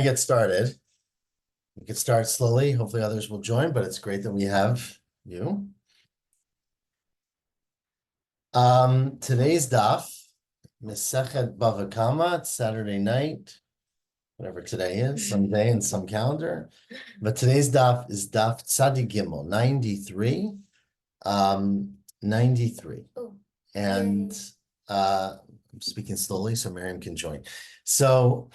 Get started. We can start slowly. Hopefully others will join, but it's great that we have you. Today's daf, Mesechet Bava Kamma. It's Saturday night, whatever today is, some day in some calendar. But today's daf is daf Tzadi Gimel, 93. 93. Oh. And I'm speaking slowly so Miriam can join. So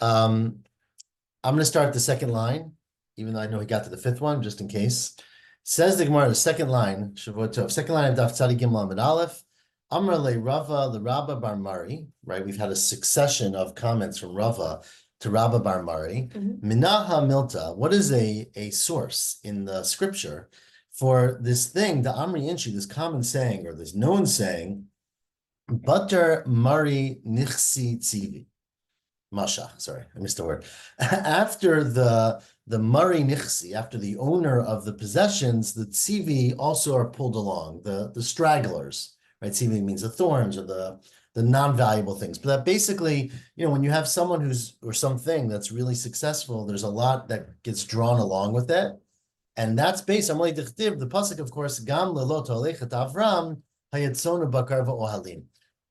I'm going to start the second line, even though I know he got to the fifth one, just in case. Says the Gemara, the second line, Shavuot Tov, second line of Daf Tzadi Gimel Amud Aleph, Amar le Rava le Rabba Bar Mari, right? We've had a succession of comments from Rava to Rabba Bar Mari. Minaha Milta, what is a source in the scripture for this thing, the Amri Inshi, this common saying, or this known saying, Butter Mari Nichsi Tzivi. Mashach, sorry, I missed a word. After the Mari Nichsi, after the owner of the possessions, the Tzivi also are pulled along, the stragglers, right? Tzivi means the thorns or the non-valuable things. But that basically, when you have someone or something that's really successful, there's a lot that gets drawn along with it. And that's based on the pasuk, of course, Gam lelot holechet Avram hayatzonu bakar va'ohalim.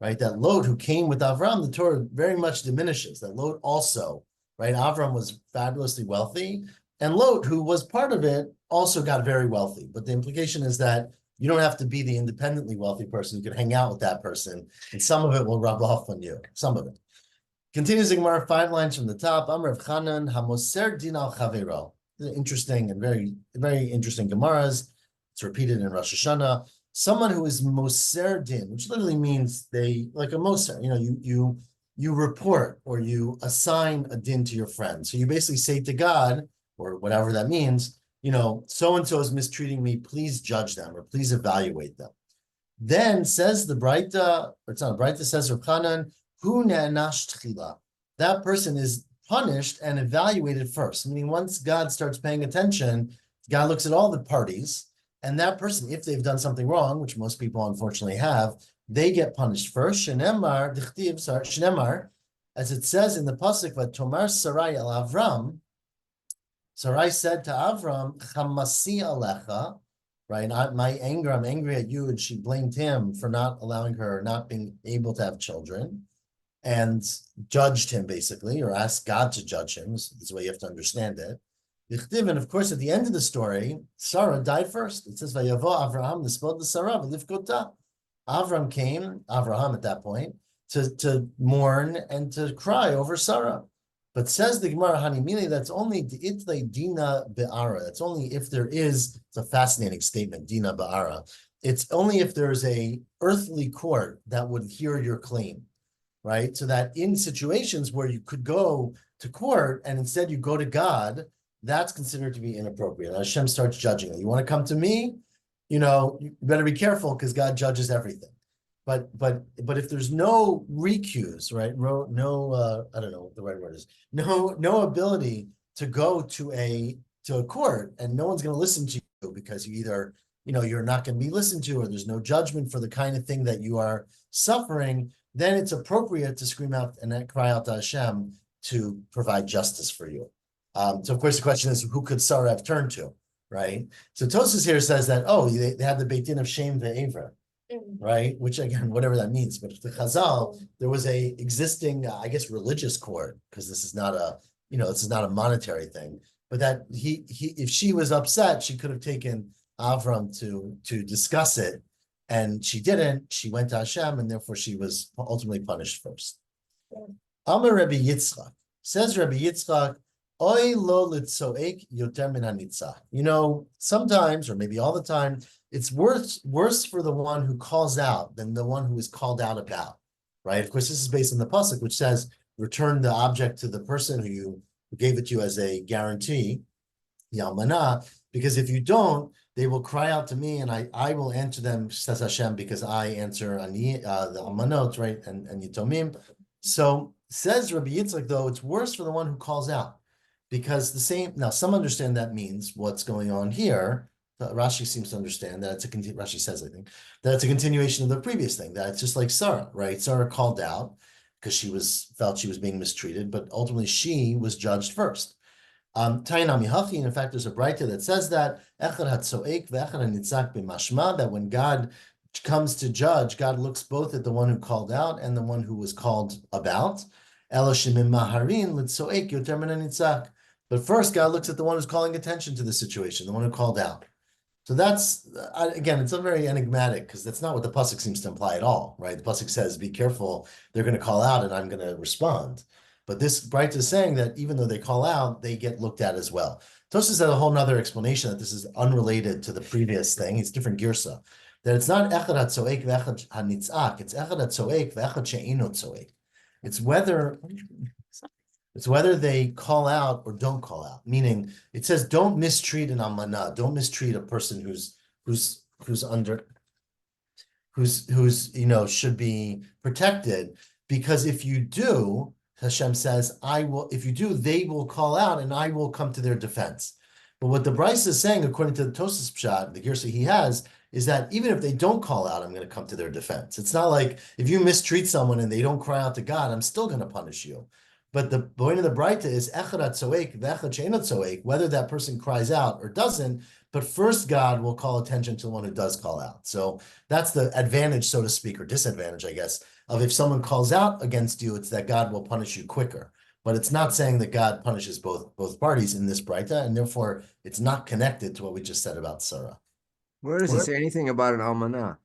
Right, that Lot who came with Avram, the Torah very much diminishes. That Lot also, right? Avram was fabulously wealthy, and Lot, who was part of it, also got very wealthy. But the implication is that you don't have to be the independently wealthy person. You can hang out with that person, and some of it will rub off on you. Some of it. Continues the Gemara, 5 lines from the top. Amr of Chanan, Hamoser din al chavero. Interesting and very, very interesting Gemaras. It's repeated in Rosh Hashanah. Someone who is moser din, which literally means they like a moser. You report or you assign a din to your friend. So you basically say to God or whatever that means, so and so is mistreating me. Please judge them or please evaluate them. Then says the Braita, or it's not a Braita, says Rav Chanan, hu ne'anash tchila. That person is punished and evaluated first. Meaning once God starts paying attention, God looks at all the parties. And that person, if they've done something wrong, which most people unfortunately have, they get punished first. Shenemar, Shenemar, as it says in the pasuk, "Tomar Sarai al Avram." Sarai said to Avram, "Chamasi alecha," right? My anger, I'm angry at you, and she blamed him for not allowing her, not being able to have children, and judged him basically, or asked God to judge him. This is the way you have to understand it. And of course, at the end of the story, Sarah died first. It says, "Vayavo Avraham l'spod l'Sarah v'lifkota." Avram came, Avraham at that point, to mourn and to cry over Sarah. But says the Gemara Hanimili, that's only itle dina be'ara. That's only if there is. It's a fascinating statement, dina be'ara. It's only if there's a earthly court that would hear your claim, right? So that in situations where you could go to court and instead you go to God, that's considered to be inappropriate. Hashem starts judging it. You want to come to me, you better be careful because God judges everything. But if there's no recuse, right? No, I don't know what the right word is. No ability to go to a court, and no one's going to listen to you because you either, you're not going to be listened to, or there's no judgment for the kind of thing that you are suffering. Then it's appropriate to scream out and cry out to Hashem to provide justice for you. So of course the question is, who could Sarah have turned to, right? So Tosfos here says that, they had the Beit Din of Shem ve'Ever, right? Which again, whatever that means. But the Chazal, there was a existing, religious court, because this is not a monetary thing. But that if she was upset, she could have taken Avram to discuss it, and she didn't. She went to Hashem, and therefore she was ultimately punished first. Amar Rabbi Yitzchak, says Rabbi Yitzchak, Oy lo litzoek yoter min hanitzah. Sometimes, or maybe all the time, it's worse for the one who calls out than the one who is called out about, right? Of course, this is based on the pasuk, which says, return the object to the person who gave it to you as a guarantee, yalmana, because if you don't, they will cry out to me, and I will answer them, says Hashem, because I answer the almanot, right, and yitomim. So, says Rabbi Yitzchak, though, it's worse for the one who calls out. Because some understand that means what's going on here. Rashi seems to understand that Rashi says, I think, that it's a continuation of the previous thing, that it's just like Sarah, right? Sarah called out because felt she was being mistreated, but ultimately she was judged first. Tainami Hachi, in fact, there's a Braita that says that that when God comes to judge, God looks both at the one who called out and the one who was called about. But first, God looks at the one who's calling attention to the situation, the one who called out. So that's, again, it's a very enigmatic because that's not what the pasuk seems to imply at all, right? The pasuk says, "Be careful; they're going to call out, and I'm going to respond." But this Bright is saying that even though they call out, they get looked at as well. Tosfos has a whole nother explanation that this is unrelated to the previous thing. It's different girsa. That it's not echad hatzoek ve'echad hanitzak. It's echad hatzoek ve'echad she'ino tzoek. It's whether they call out or don't call out. Meaning, it says don't mistreat an almanah. Don't mistreat a person who's should be protected, because if you do, Hashem says, I will, if you do, they will call out and I will come to their defense. But what the Bryce is saying, according to the Tosfos Pshat, the Girsa he has, is that even if they don't call out, I'm going to come to their defense. It's not like if you mistreat someone and they don't cry out to God, I'm still going to punish you. But the point of the Braita is echad tzoek v'echad she'eno tzoek, whether that person cries out or doesn't, but first God will call attention to the one who does call out. So that's the advantage, so to speak, or disadvantage, I guess, of if someone calls out against you, it's that God will punish you quicker. But it's not saying that God punishes both parties in this Braita, and therefore it's not connected to what we just said about Sarah. Where does it say anything about an almanah?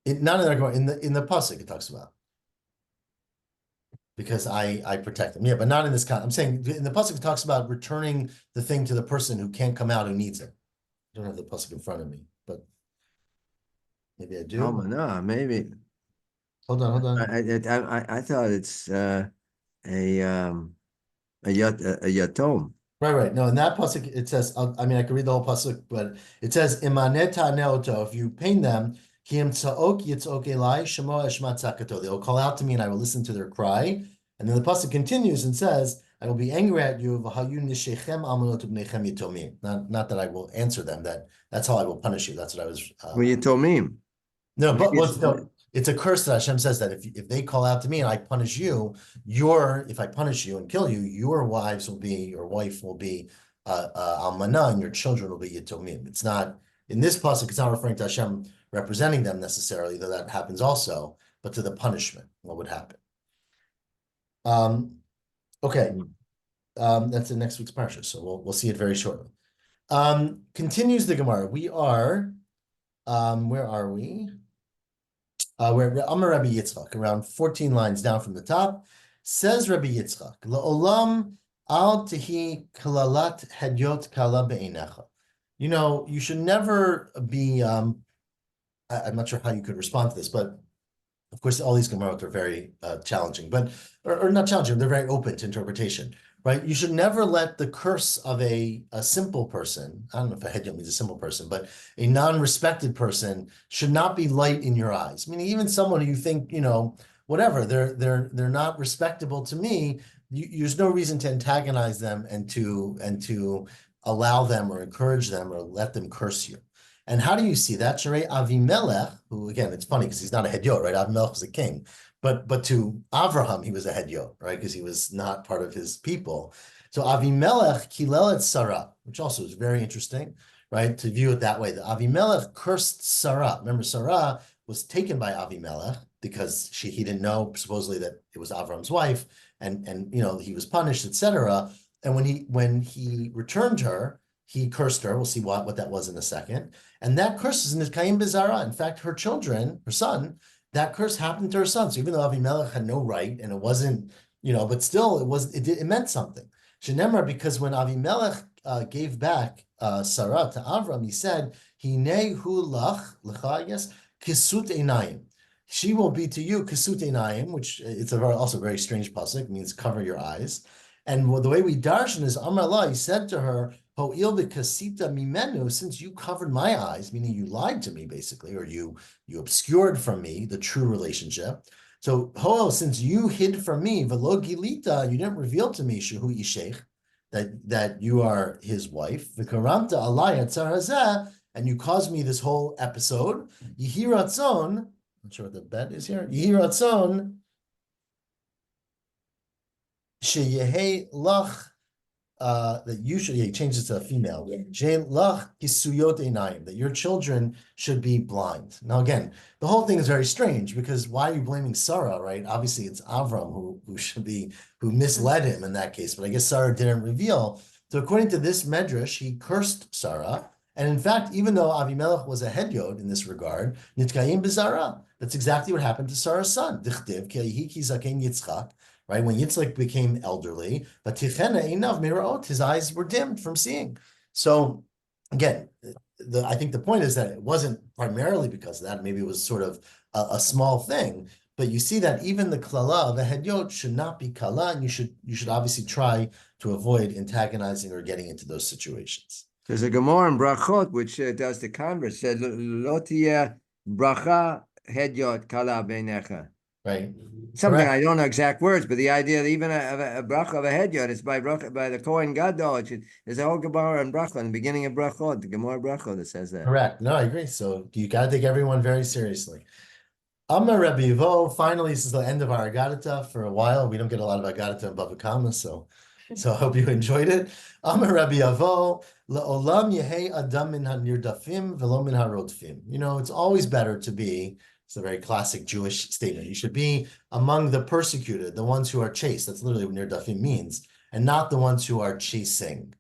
Not in the pasuk it talks about. Because I protect them. Yeah, but not in this I'm saying in the pasuk it talks about returning the thing to the person who can't come out, who needs it. I don't have the pasuk in front of me, but maybe I do. Almanah, maybe. Hold on. I thought it's a yatom. Right. No, in that pasuk it says. I mean, I could read the whole pasuk, but it says imaneta neoto. If you pain them, they'll call out to me, and I will listen to their cry. And then the pasuk continues and says, "I will be angry at you. Not that I will answer them. That's how I will punish you. That's what I was. Yatomim. No, but it's a curse that Hashem says that if they call out to me and I punish you, if I punish you and kill you, your wife will be almanah, and your children will be yatomim. It's not in this pasuk. It's not referring to Hashem representing them necessarily, though that happens also, but to the punishment, what would happen. Okay, that's in next week's parsha, so we'll see it very shortly. Continues the Gemara. We are, where are we? We're at Amar Rabbi Yitzchak, around 14 lines down from the top. Says Rabbi Yitzchak, La'olam al tehi kalalat hedyot kala be'einecha. You should never be, I'm not sure how you could respond to this, but of course, all these Gemarot are very challenging, or not challenging, they're very open to interpretation, right? You should never let the curse of a simple person, I don't know if a hedyot means a simple person, but a non-respected person should not be light in your eyes. Meaning even someone who you think, whatever, they're not respectable to me, there's no reason to antagonize them and to allow them or encourage them or let them curse you. And how do you see that? Sharei Avimelech, who again, it's funny because he's not a hedyot, right? Avimelech was a king, but to Avraham, he was a hedyot, right? Because he was not part of his people. So Avimelech kilel et Sarah, which also is very interesting, right? To view it that way. The Avimelech cursed Sarah. Remember, Sarah was taken by Avimelech because he didn't know supposedly that it was Avram's wife, and he was punished, etc. And when he returned her, he cursed her. We'll see what that was in a second. And that curse is in Nizkayim Bizara. In fact, her son, that curse happened to her son. So even though Avimelech had no right, and it wasn't, but still it meant something. Shenemar, because when Avimelech gave back Sarah to Avram, he said, Hinei hu lach, lecha, I guess, kisut einayim. She will be to you kisut einayim, which it's also a very strange pasuk, means cover your eyes. And the way we darshan is Amar Allah, he said to her, Ho'il b'kasita mimenu, since you covered my eyes, meaning you lied to me basically, or you obscured from me the true relationship. So Ho'il, since you hid from me, v'lo gilita, you didn't reveal to me shehu ishech, that you are his wife. V'karamta alai atzar hazeh, and you caused me this whole episode. Yihi ratzon, not sure what the bet is here. Yihi ratzon sheyehei lach that you should, he changes to a female, that your children should be blind. Now, again, the whole thing is very strange because why are you blaming Sarah, right? Obviously, it's Avram who misled him in that case, but I guess Sarah didn't reveal. So according to this medrash, he cursed Sarah. And in fact, even though Avimelech was a hedyot in this regard, nitkayim b'zara, that's exactly what happened to Sarah's son. Dichtiv ki zaken Yitzchak, right? When Yitzchak became elderly, but tichena einav miraot, his eyes were dimmed from seeing. So again, I think the point is that it wasn't primarily because of that. Maybe it was sort of a small thing, but you see that even the klala of a hedyot should not be kala, and you should obviously try to avoid antagonizing or getting into those situations. There's a Gemara in Brachot which does the converse. Said lo tiyeh bracha hedyot kala beinecha. Right. Something Correct. I don't know exact words, but the idea that even a bracha of a hedyot is by the Kohen Gadol. There's a whole Gemara in Brachot, in the beginning of Brachot, the Gemara Brachot that says that. Correct. No, I agree. So you got to take everyone very seriously. Amma Rabbi Yevo, finally, this is the end of our Agadata for a while. We don't get a lot of Agadata in Bava Kamma, so I hope you enjoyed it. Amma Rabbi Yevo, La'olam Yehei Adam min hanirdafim velo min harodfim. You know, it's always better to be, it's a very classic Jewish statement. You should be among the persecuted, the ones who are chased. That's literally what nirdafim means, and not the ones who are chasing,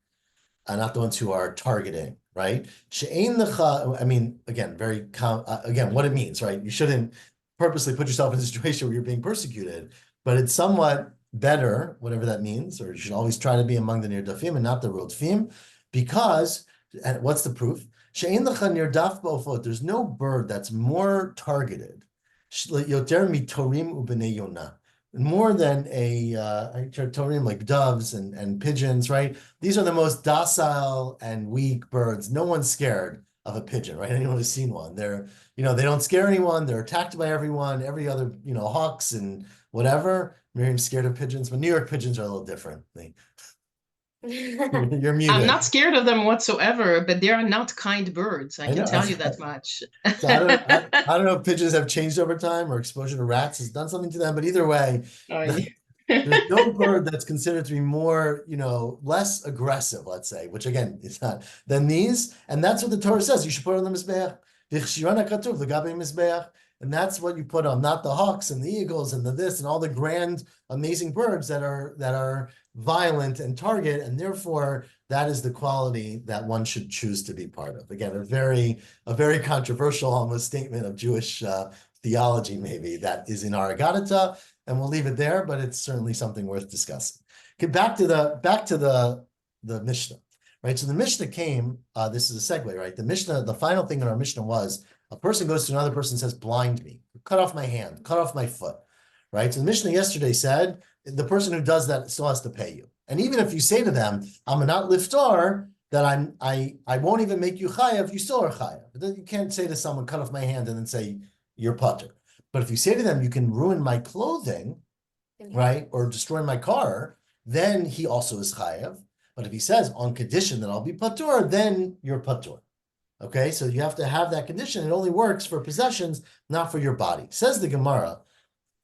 and not the ones who are targeting, right? She'ein lecha, I mean, again, again, what it means, right? You shouldn't purposely put yourself in a situation where you're being persecuted, but it's somewhat better, whatever that means, or you should always try to be among the nirdafim and not the rodfim, because, and what's the proof? She'ein lecha nirdaf ba'ofot, there's no bird that's more targeted, yoter mitorim u'bnei yonah, more than torim, like doves and pigeons, right? These are the most docile and weak birds. No one's scared of a pigeon, right? Anyone who's seen one, they don't scare anyone. They're attacked by everyone, every other, hawks and whatever. Miriam's scared of pigeons, but New York pigeons are a little different. You're muted. I'm not scared of them whatsoever, but they are not kind birds. I can tell you that much. So I don't know if pigeons have changed over time or exposure to rats has done something to them, but either way, there's no bird that's considered to be more, less aggressive, let's say, which again, it's not, than these. And that's what the Torah says. You should put on the Mizbeach. And that's what you put on, not the hawks and the eagles and the this and all the grand, amazing birds that are violent and target. And therefore, that is the quality that one should choose to be part of. Again, a very controversial almost statement of Jewish theology, maybe, that is in our Agadata. And we'll leave it there, but it's certainly something worth discussing. Get back to the Mishnah, right? So the Mishnah came, this is a segue, right? The Mishnah, the final thing in our Mishnah was, a person goes to another person and says, blind me, cut off my hand, cut off my foot, right? So the Mishnah yesterday said, the person who does that still has to pay you. And even if you say to them, I'm a not liftar, that I won't even make you chayav, you still are chayav. You can't say to someone, cut off my hand, and then say, you're patur. But if you say to them, you can ruin my clothing, right, or destroy my car, then he also is chayav. But if he says, on condition that I'll be patur, then you're patur. Okay, so you have to have that condition. It only works for possessions, not for your body. Says the Gemara.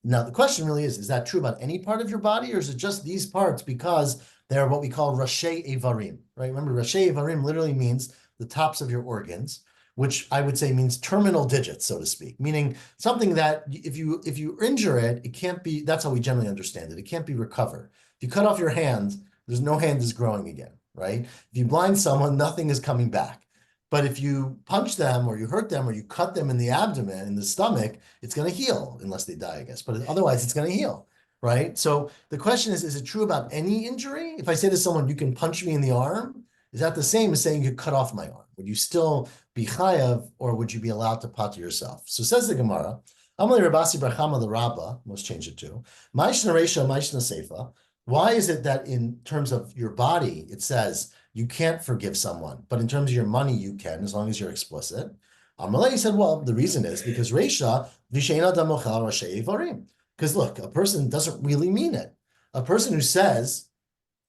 Now, the question really is that true about any part of your body, or is it just these parts because they're what we call Rashei Evarim, right? Remember, Rashei Evarim literally means the tops of your organs, which I would say means terminal digits, so to speak, meaning something that if you injure it, it can't be, that's how we generally understand it. It can't be recovered. If you cut off your hand, there's no hand is growing again, right? If you blind someone, nothing is coming back. But if you punch them or you hurt them or you cut them in the abdomen, in the stomach, it's going to heal unless they die, I guess. But otherwise, it's going to heal, right? So the question is it true about any injury? If I say to someone, you can punch me in the arm, is that the same as saying you could cut off my arm? Would you still be chayav, or would you be allowed to patur yourself? So says the Gemara, Amalei Rabasi Barchama the Rabbah, let's change it to, Ma'ishna Reisha, Ma'ishna Seifa. Why is it that in terms of your body, it says you can't forgive someone, but in terms of your money, you can, as long as you're explicit? Amalei said, well, the reason is because Reisha, V'sheina damochal Rashei Evarim. Because look, a person doesn't really mean it. A person who says,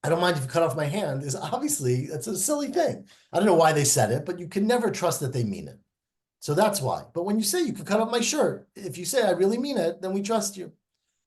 I don't mind if you cut off my hand, is obviously, that's a silly thing. I don't know why they said it, but you can never trust that they mean it. So that's why. But when you say you can cut off my shirt, if you say I really mean it, then we trust you.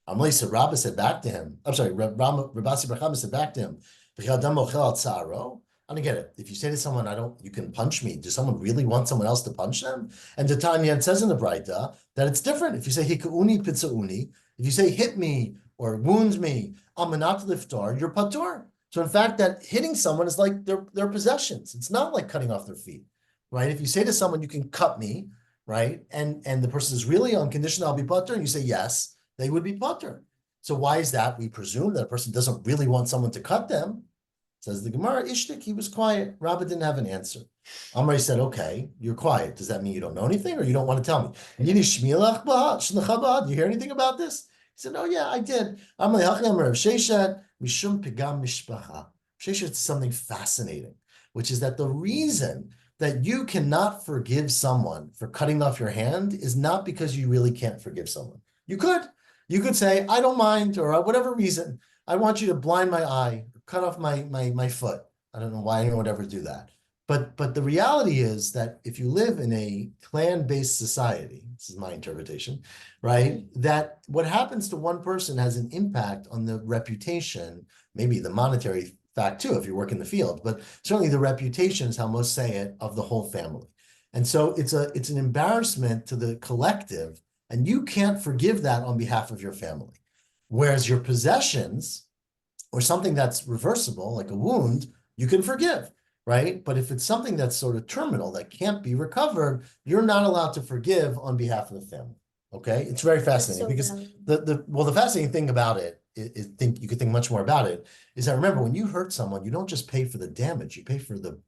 Amalei said, Rabbi said back to him, I'm sorry, Rabasi Barchama said back to him, And I get it. If you say to someone, you can punch me. Does someone really want someone else to punch them? And the Tanya says in the Braita that it's different. If you say hikauni pitzauni, if you say hit me or wound me, amanat liftar, you're patur. So in fact, that hitting someone is like their possessions. It's not like cutting off their feet, right? If you say to someone, you can cut me, right? And the person is really on condition, I'll be patur, and you say yes, they would be patur. So why is that? We presume that a person doesn't really want someone to cut them. Says the Gemara, Ishtik, he was quiet. Rabbah didn't have an answer. Amri said, okay, you're quiet. Does that mean you don't know anything or you don't want to tell me? Do you hear anything about this? He said, oh yeah, I did. Sheshet is something fascinating, which is that the reason that you cannot forgive someone for cutting off your hand is not because you really can't forgive someone. You could say, I don't mind, or whatever reason, I want you to blind my eye, cut off my foot. I don't know why anyone would ever do that. But the reality is that if you live in a clan-based society, this is my interpretation, right? That what happens to one person has an impact on the reputation, maybe the monetary fact too, if you work in the field, but certainly the reputation is how most say it, of the whole family. And so it's an embarrassment to the collective, and you can't forgive that on behalf of your family. Whereas your possessions, or something that's reversible, like a wound, you can forgive, right? But if it's something that's sort of terminal, that can't be recovered, you're not allowed to forgive on behalf of the family, okay? It's very fascinating because the fascinating thing about it, you could think much more about it, is that remember, when you hurt someone, you don't just pay for the damage, you pay for the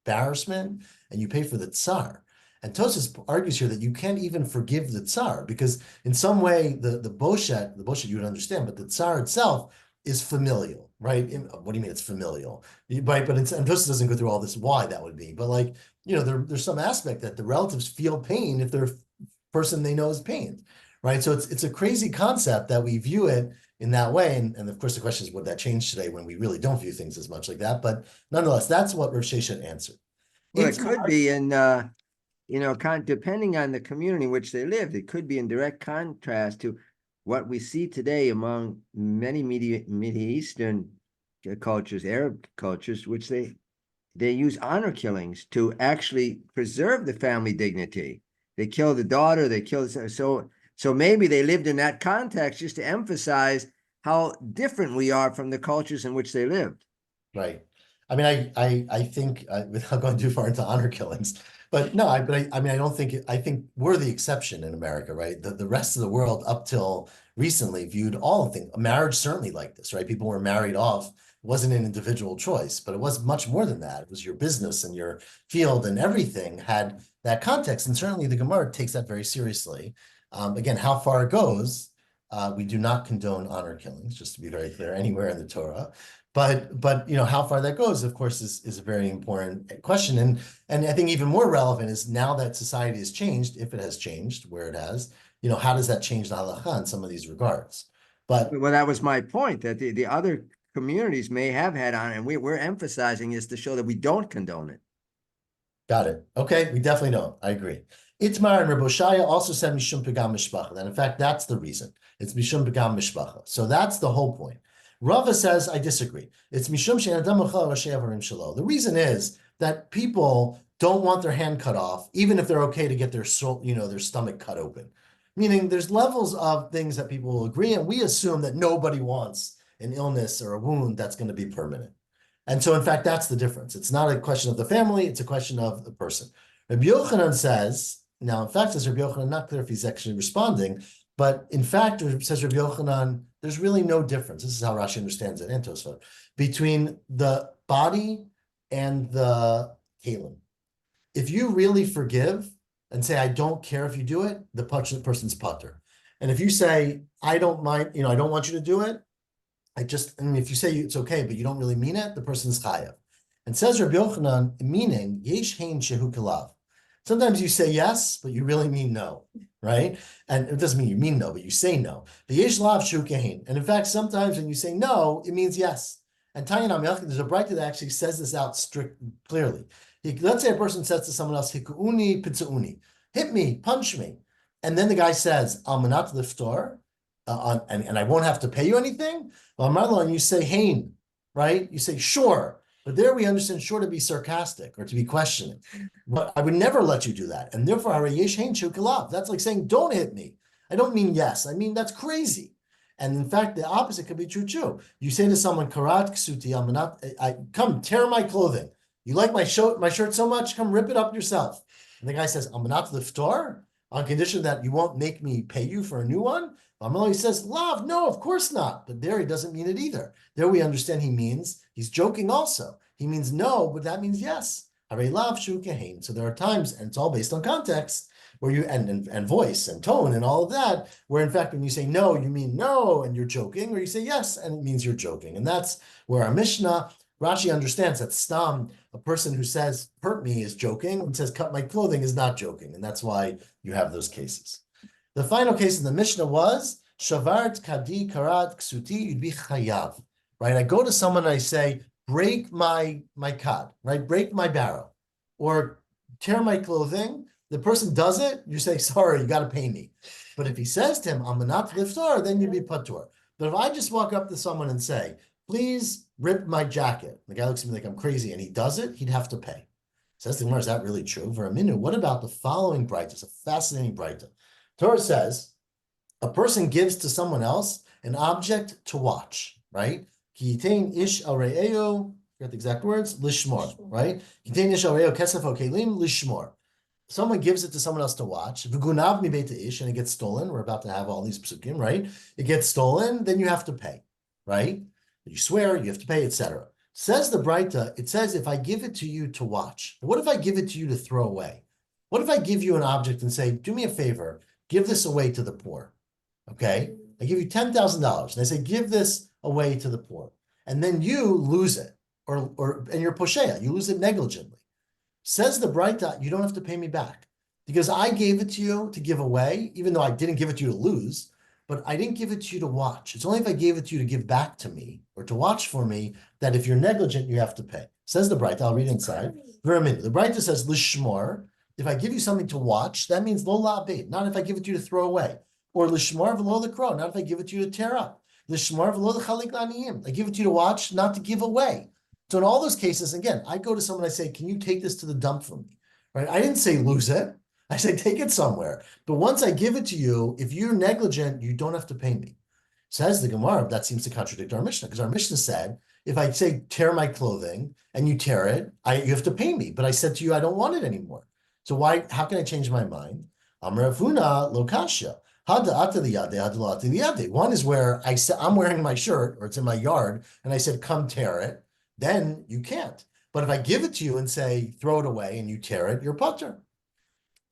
embarrassment and you pay for the tsar. And Tosas argues here that you can't even forgive the tsar because in some way, the boshet you would understand, but the tsar itself is familial, right? What do you mean it's familial? Right, but and Tosas doesn't go through all this why that would be, but like, there's some aspect that the relatives feel pain if their person they know is pained, right? So it's a crazy concept that we view it in that way. And of course, the question is, would that change today when we really don't view things as much like that? But nonetheless, that's what Rav Sheshet answered. Well, it could be in, depending on the community in which they lived, it could be in direct contrast to what we see today among many Middle Eastern cultures, Arab cultures, which they use honor killings to actually preserve the family dignity. They kill the daughter, they kill, so maybe they lived in that context just to emphasize how different we are from the cultures in which they lived. Right. I mean, I think without going too far into honor killings, but no, I think we're the exception in America, right? The rest of the world up till recently viewed all things, marriage certainly like this, right? People were married off. It wasn't an individual choice, but it was much more than that. It was your business and your field and everything had that context. And certainly the Gemara takes that very seriously. Again, how far it goes, we do not condone honor killings, just to be very clear, anywhere in the Torah. But how far that goes, of course, is a very important question. And I think even more relevant is now that society has changed, if it has changed, where it has, how does that change the halacha in some of these regards? But well, that was my point, that the other communities may have had honor, and we're emphasizing is to show that we don't condone it. Got it. Okay, we definitely don't. I agree. Itmar and Reboshaya also said Mishum Pegam Mishpacha. And in fact, that's the reason. It's Mishum Pegam Mishpacha. So that's the whole point. Rava says, I disagree. It's Mishum She'adam Achal Rashi Avarim Shelo. The reason is that people don't want their hand cut off, even if they're okay to get their their stomach cut open. Meaning there's levels of things that people will agree, and we assume that nobody wants an illness or a wound that's going to be permanent. And so, in fact, that's the difference. It's not a question of the family, it's a question of the person. Rabbi Yochanan says, now, in fact, says Rabbi Yochanan, not clear if he's actually responding, but in fact, says Rabbi Yochanan, there's really no difference. This is how Rashi understands it, and Tosfot, between the body and the kalim. If you really forgive and say, I don't care if you do it, the person's putter. And if you say, I don't mind, I don't want you to do it, if you say it's okay, but you don't really mean it, the person's chayav. And says Rabbi Yochanan, meaning, yesh hein shehu kalav. Sometimes you say yes, but you really mean no, right? And it doesn't mean you mean no, but you say no. The yesh lav shehu kehin. And in fact, sometimes when you say no, it means yes. And Tayanam Yachid, there's a Braita that actually says this out clearly. Let's say a person says to someone else, hikuuni pitzauni, hit me, punch me. And then the guy says, almanat liftor, and I won't have to pay you anything. Well, Marlon, you say hein, right? You say, sure. But there we understand sure to be sarcastic or to be questioning. But I would never let you do that. And therefore, that's like saying, don't hit me. I don't mean yes. I mean, that's crazy. And in fact, the opposite could be true too. You say to someone, Karat ksuti, come tear my clothing. You like my shirt so much, come rip it up yourself. And the guy says, I'm not liftar, on condition that you won't make me pay you for a new one. He says, Lav, no, of course not. But there he doesn't mean it either. There we understand he means, he's joking also. He means no, but that means yes. Lav shu kehain. So there are times, and it's all based on context, where you, and voice and tone and all of that, where in fact, when you say no, you mean no, and you're joking, or you say yes, and it means you're joking. And that's where our Mishnah, Rashi understands that stam, a person who says, hurt me is joking, and says, cut my clothing is not joking. And that's why you have those cases. The final case in the Mishnah was Shavart Kadi Karat Ksuti, you'd be chayav, right? I go to someone and I say, break my kad, right? Break my barrel or tear my clothing. The person does it, you say, sorry, you got to pay me. But if he says to him, I'm not liftar, then you'd be patur. But if I just walk up to someone and say, please rip my jacket, the guy looks at me like I'm crazy and he does it, he'd have to pay. Says the Gemara, is that really true? For a minute, what about the following braita? It's a fascinating braita. Torah says, a person gives to someone else an object to watch, right? Kitain ish al re'eo, forget the exact words, lishmor, right? Kitain ish al re'eo kesef o kelim lishmor. Someone gives it to someone else to watch. V'gunav mi beita ish, and it gets stolen. We're about to have all these psukim, right? It gets stolen, then you have to pay, right? You swear, you have to pay, etc. Says the Braita, it says, if I give it to you to watch, what if I give it to you to throw away? What if I give you an object and say, do me a favor, give this away to the poor, okay? I give you $10,000, and I say, give this away to the poor. And then you lose it, and you're poshea, you lose it negligently. Says the Braita, you don't have to pay me back, because I gave it to you to give away, even though I didn't give it to you to lose, but I didn't give it to you to watch. It's only if I gave it to you to give back to me or to watch for me that if you're negligent, you have to pay. Says the Braita, I'll read inside. For a minute. The Braita says, lishmor, if I give you something to watch, that means lo la'abed, not if I give it to you to throw away. Or lishmor v'lo l'kro, not if I give it to you to tear up. Lishmor v'lo l'chalik la'aniyim, I give it to you to watch, not to give away. So in all those cases, again, I go to someone, I say, can you take this to the dump for me? Right? I didn't say lose it. I say, take it somewhere. But once I give it to you, if you're negligent, you don't have to pay me. Says the Gemara, that seems to contradict our Mishnah, because our Mishnah said, if I say, tear my clothing, and you tear it, you have to pay me. But I said to you, I don't want it anymore. So how can I change my mind? Amar Avuna lo kasha. One is where I said, I'm wearing my shirt, or it's in my yard, and I said, come tear it. Then you can't. But if I give it to you and say, throw it away, and you tear it, you're patur.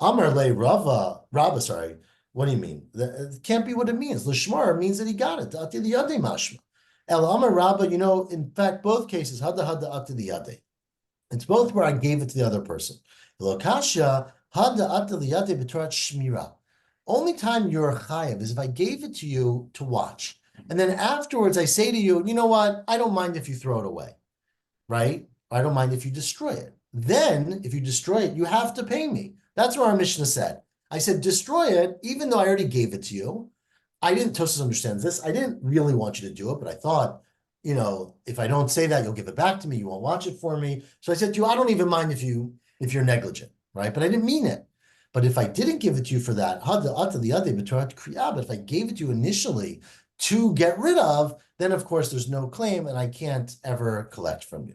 Amar le Rava, sorry. What do you mean? It can't be what it means. Lishmar means that he got it. Ati the yade mashma. El Amar Rabba, in fact, both cases, hada ati the yade. It's both where I gave it to the other person. Lokasha hada ati the yade b'torat shmira. Only time you're chayav is if I gave it to you to watch. And then afterwards I say to you, you know what? I don't mind if you throw it away, right? I don't mind if you destroy it. Then, if you destroy it, you have to pay me. That's what our Mishnah said. I said, destroy it, even though I already gave it to you. Tosfos understands this. I didn't really want you to do it, but I thought, if I don't say that, you'll give it back to me. You won't watch it for me. So I said to you, I don't even mind if you're negligent, right? But I didn't mean it. But if I didn't give it to you for that, but if I gave it to you initially to get rid of, then of course there's no claim and I can't ever collect from you.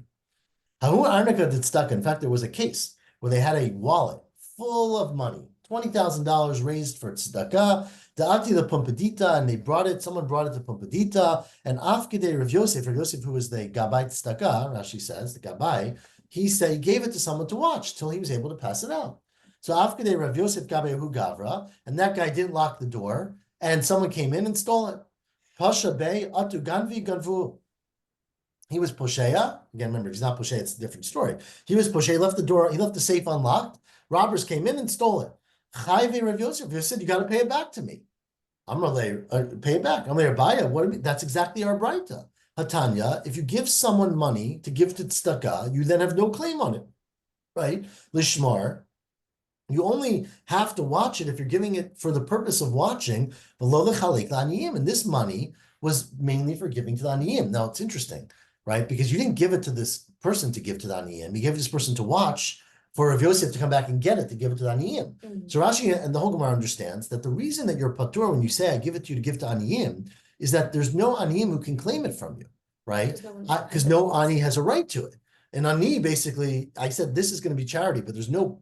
In fact, there was a case where they had a wallet full of money, $20,000 raised for tzedakah, da'ati the pumpadita, and someone brought it to pumpadita, and afkidei Rav Yosef, who was the gabbai tzedakah, Rashi says, the gabbai, he gave it to someone to watch till he was able to pass it out. So afkidei Rav Yosef gabayahu gavra, and that guy didn't lock the door, and someone came in and stole it. Pasha bey atu ganvi ganvu. He was poshea. Again, remember, he's not poshea, it's a different story. He was poshea, he left the safe unlocked. Robbers came in and stole it. Chayve Rav Yosef said, you got to pay it back to me. I'm going to pay it back. I'm going to buy it. That's exactly our braita. Hatanya, if you give someone money to give to tzedakah, you then have no claim on it, right? Lishmar, you only have to watch it if you're giving it for the purpose of watching. Below the chalik la'aniyim, and this money was mainly for giving to the aniyim. Now it's interesting, right? Because you didn't give it to this person to give to the aniyim. You gave this person to watch for Rav Yosef to come back and get it, to give it to the aniyim. So Rashi and the whole Gemara understands that the reason that you're patur when you say, I give it to you to give to aniyim, is that there's no aniyim who can claim it from you, right? Because no ani has a right to it. And ani, basically, I said this is going to be charity, but there's no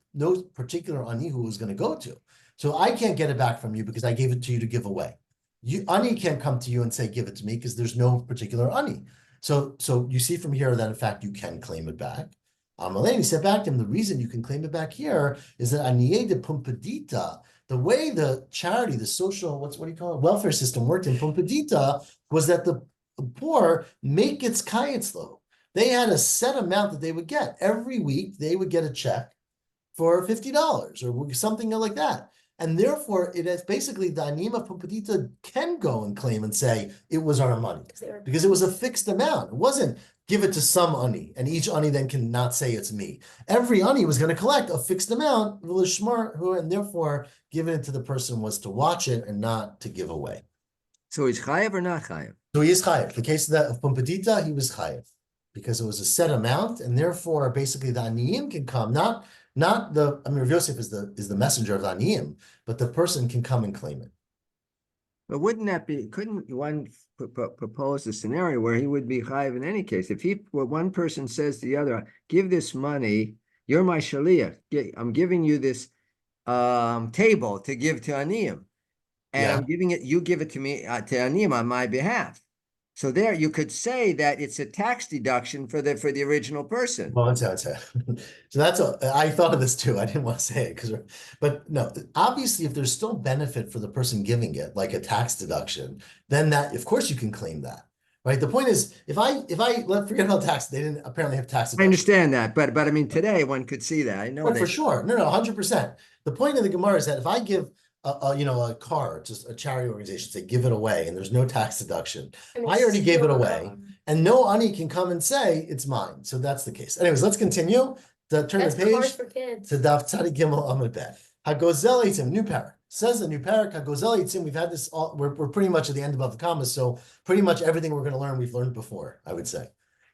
particular ani who is going to go to. So I can't get it back from you because I gave it to you to give away. Ani can't come to you and say, give it to me, because there's no particular ani. So you see from here that in fact you can claim it back. Amalei said back to him, the reason you can claim it back here is that aniye de pumpadita, the way the charity, the social, what do you call it, welfare system worked in Pumpadita was that the poor make its kayetzlo. They had a set amount that they would get. Every week they would get a check for $50 or something like that. And therefore, it is basically the anim of Pumpadita can go and claim and say it was our money because it was a fixed amount. It wasn't give it to some ani, and each ani then can not say it's me. Every ani was going to collect a fixed amount, and therefore giving it to the person was to watch it and not to give away. So he's chayev or not chayev? So he is chayev. The case of Pumpadita, he was chayev because it was a set amount, and therefore basically the aniyim can come, not the, I mean, Rav Yosef is the messenger of the aniyim, but the person can come and claim it. But wouldn't that be, couldn't one propose a scenario where he would be chayiv in any case? If one person says to the other, give this money, you're my shaliach, I'm giving you this table to give to aniyim, and I'm giving it, you give it to me, to aniyim on my behalf. So there you could say that it's a tax deduction for the original person. Well, so that's I thought of this too. I didn't want to say it but no, obviously if there's still benefit for the person giving it, like a tax deduction, then that, of course you can claim that, right? The point is, if I forget about tax, they didn't apparently have tax deduction. I understand that, but I mean, today one could see that. I know for sure. No, 100%. The point of the Gemara is that if I give a car, just a charity organization, say give it away, and there's no tax deduction. I already gave it away, and no ani can come and say it's mine. So that's the case. Anyways, let's continue. Turn the page to Daf Tzadi Gimel Amud Bet. Hagozel Eitzim, new parak. Says the new parak. Hagozel Eitzim. We've had this all. We're pretty much at the end above the commas. So pretty much everything we're going to learn, we've learned before. I would say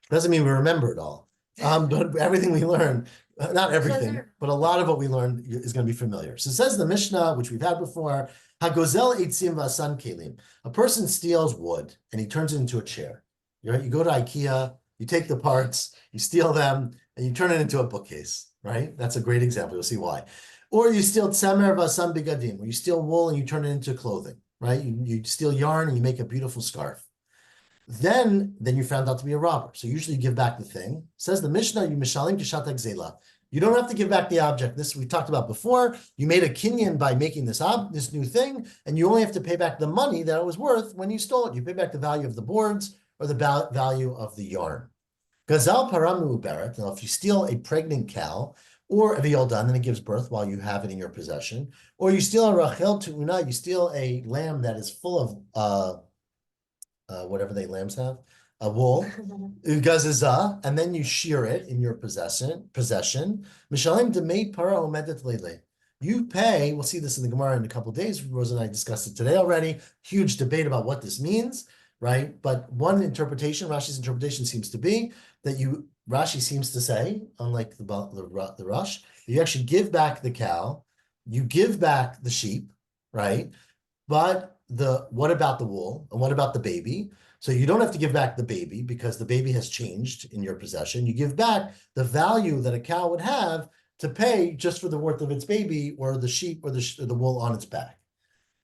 doesn't mean we remember it all. But everything we learn, not everything, but a lot of what we learned is going to be familiar. So it says the Mishnah, which we've had before, Hagozel eitzim v'asan kelim. A person steals wood and he turns it into a chair. You go to IKEA, you take the parts, you steal them, and you turn it into a bookcase, right? That's a great example. You'll see why. Or you steal tzemer v'asan bigadim, where you steal wool and you turn it into clothing, right? You steal yarn and you make a beautiful scarf. Then you found out to be a robber. So usually you give back the thing. Says the Mishnah, you mishalim kishat gzela. You don't have to give back the object. This we talked about before. You made a kinyan by making this new thing, and you only have to pay back the money that it was worth when you stole it. You pay back the value of the boards or the value of the yarn. Gazal paramu beret. Now, if you steal a pregnant cow or a v'yoldan, then it gives birth while you have it in your possession, or you steal a rachel tu'una, you steal a lamb that is full of whatever they lambs have, a wool, ugaziza, and then you shear it in your possession. Mishalim demei para omedet lele. You pay. We'll see this in the Gemara in a couple of days. Rose and I discussed it today already. Huge debate about what this means, right? But one interpretation, Rashi's interpretation, seems to be that Rashi seems to say, unlike the Rush, you actually give back the cow, you give back the sheep, right? But what about the wool and what about the baby? So you don't have to give back the baby because the baby has changed in your possession. You give back the value that a cow would have to pay just for the worth of its baby or the sheep or the wool on its back.